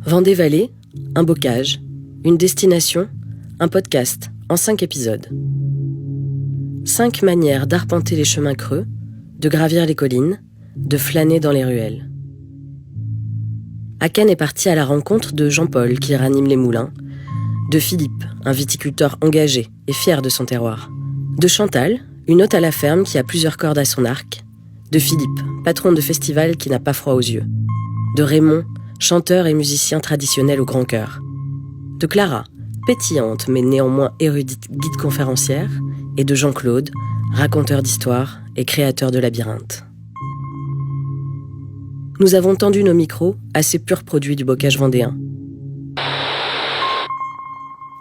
Vendée-Vallée, un bocage, une destination, un podcast en 5 épisodes. 5 manières d'arpenter les chemins creux, de gravir les collines, de flâner dans les ruelles. Aken est parti à la rencontre de Jean-Paul qui ranime les moulins, de Philippe, un viticulteur engagé et fier de son terroir, de Chantal, une hôte à la ferme qui a plusieurs cordes à son arc, de Philippe, patron de festival qui n'a pas froid aux yeux, de Raymond, chanteur et musicien traditionnel au grand cœur, de Clara, pétillante mais néanmoins érudite guide conférencière, et de Jean-Claude, raconteur d'histoires et créateur de labyrinthes. Nous avons tendu nos micros à ces purs produits du bocage vendéen.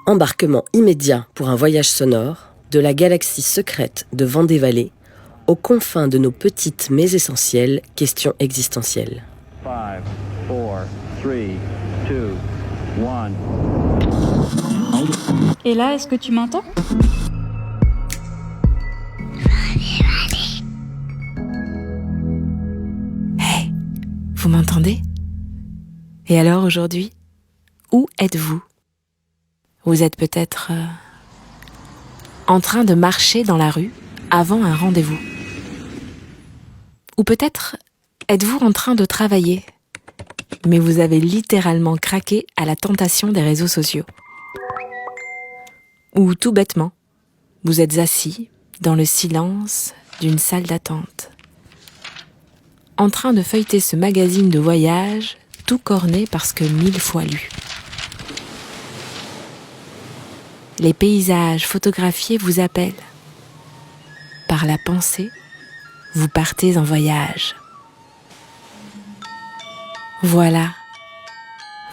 Embarquement immédiat pour un voyage sonore de la galaxie secrète de Vendée-Vallée aux confins de nos petites mais essentielles questions existentielles. 5, 4, 3, 2, 1. Et là, est-ce que tu m'entends ? Hey, vous m'entendez ? Et alors aujourd'hui, où êtes-vous ? Vous êtes peut-être en train de marcher dans la rue avant un rendez-vous. Ou peut-être êtes-vous en train de travailler, mais vous avez littéralement craqué à la tentation des réseaux sociaux. Ou tout bêtement, vous êtes assis dans le silence d'une salle d'attente, en train de feuilleter ce magazine de voyage tout corné parce que 1000 fois lu. Les paysages photographiés vous appellent. Par la pensée, vous partez en voyage. Voilà,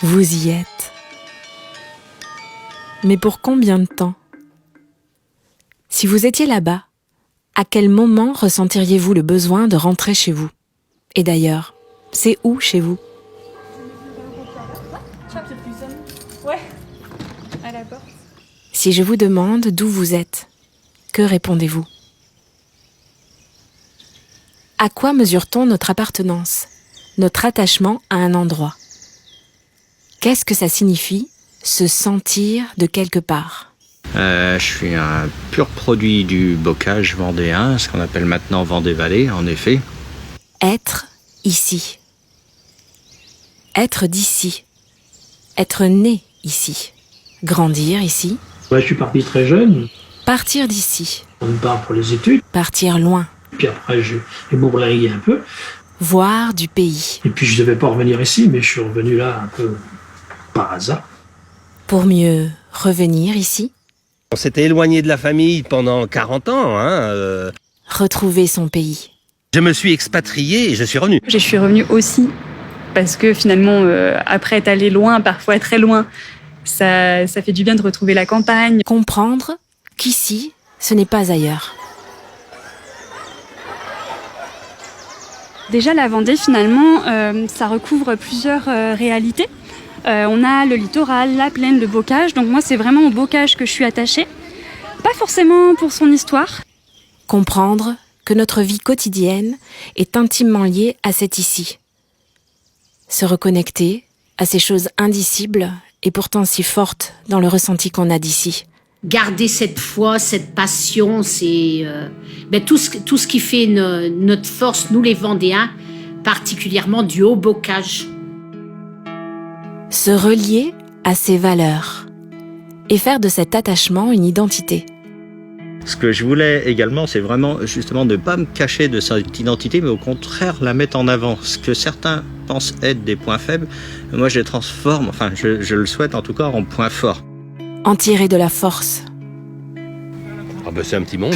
vous y êtes. Mais pour combien de temps ? Si vous étiez là-bas, à quel moment ressentiriez-vous le besoin de rentrer chez vous ? Et d'ailleurs, c'est où chez vous ? Ouais, à la porte. Si je vous demande d'où vous êtes, que répondez-vous ? À quoi mesure-t-on notre appartenance, notre attachement à un endroit ? Qu'est-ce que ça signifie, se sentir de quelque part ? Je suis un pur produit du bocage vendéen, ce qu'on appelle maintenant Vendée-Vallée, en effet. Être ici. Être d'ici. Être né ici. Grandir ici. Ouais, je suis parti très jeune. Partir d'ici. On part pour les études. Partir loin. Puis après, j'ai bourlingué un peu. Voir du pays. Et puis, je devais pas revenir ici, mais je suis revenu là un peu par hasard. Pour mieux revenir ici. On s'était éloigné de la famille pendant 40 ans. Retrouver son pays. Je me suis expatrié et je suis revenu. Je suis revenue aussi parce que finalement, après être allé loin, parfois très loin, ça fait du bien de retrouver la campagne. Comprendre qu'ici, ce n'est pas ailleurs. Déjà, la Vendée, finalement, ça recouvre plusieurs réalités. On a le littoral, la plaine, le bocage. Donc moi, c'est vraiment au bocage que je suis attachée. Pas forcément pour son histoire. Comprendre que notre vie quotidienne est intimement liée à cet ici. Se reconnecter à ces choses indicibles et pourtant si fortes dans le ressenti qu'on a d'ici. Garder cette foi, cette passion, c'est tout ce qui fait notre force, nous les Vendéens, particulièrement du haut bocage. Se relier à ses valeurs et faire de cet attachement une identité. Ce que je voulais également, c'est vraiment justement de ne pas me cacher de cette identité, mais au contraire la mettre en avant. Ce que certains pensent être des points faibles, moi je les transforme, enfin je le souhaite en tout cas, en points forts. En tirer de la force. Ah bah c'est un petit monde,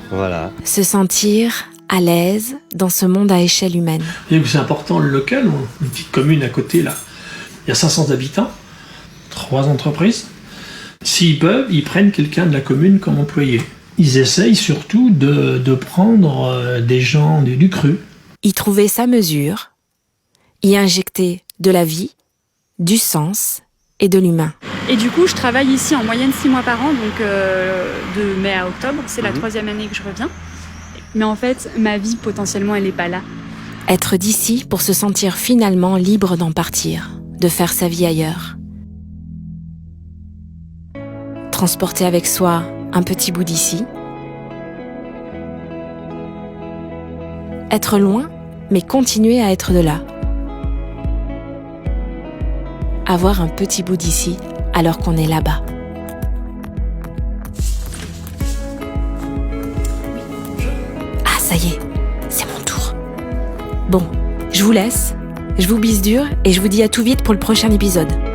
Voilà. Se sentir à l'aise dans ce monde à échelle humaine. Et c'est important, le local, une petite commune à côté, là. Il y a 500 habitants, 3 entreprises. S'ils peuvent, ils prennent quelqu'un de la commune comme employé. Ils essayent surtout de prendre des gens du cru. Y trouver sa mesure, y injecter de la vie, du sens et de l'humain. Et du coup, je travaille ici en moyenne 6 mois par an, donc de mai à octobre. C'est la 3e année que je reviens. Mais en fait, ma vie, potentiellement, elle n'est pas là. Être d'ici pour se sentir finalement libre d'en partir, de faire sa vie ailleurs. Transporter avec soi un petit bout d'ici. Être loin, mais continuer à être de là. Avoir un petit bout d'ici alors qu'on est là-bas. Ah, ça y est, c'est mon tour. Bon, je vous laisse, je vous bise dur et je vous dis à tout vite pour le prochain épisode.